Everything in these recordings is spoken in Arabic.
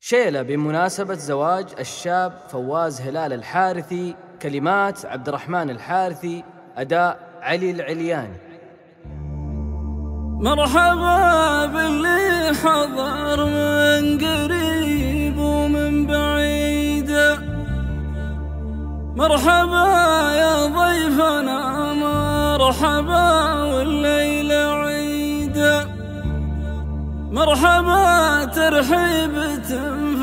شيلة بمناسبة زواج الشاب فواز هلال الحارثي، كلمات عبد الرحمن الحارثي، أداء علي العلياني. مرحبا باللي حضر من قريب ومن بعيد، مرحبا يا ضيفنا مرحبا والليلة عيد، مرحبا ترحيبة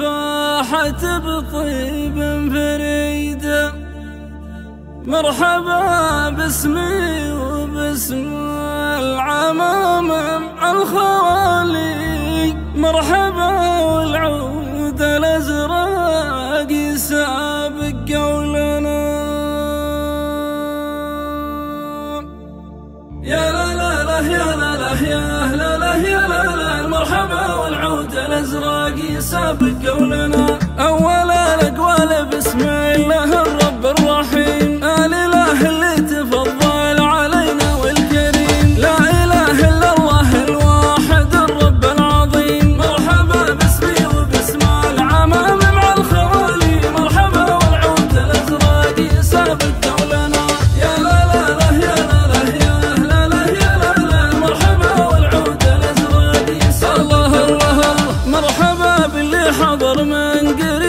فاحت بطيب فريد، مرحبا باسمي وباسم العمام مع الخوالي، مرحبا والعود الازرق يسابق قولنا. يا لا لا لا يا لا لا يا لا لا يا لا لا، مرحبا والعود الازرق يسابق قولنا. اول الاقوال بسم الله الرب الرحيم، الاله اللي تفضل علينا والكريم، لا اله الا الله الواحد الرب العظيم، مرحبا باسمي وباسم العمام مع الخوالي، مرحبا والعود الازرق يسابق قولنا. يا لا لا لا يا لا لا يا لا لا يا لا لا، مرحبا والعود الازرق يسابق. الله الله الله، مرحبا باللي حضر من قريب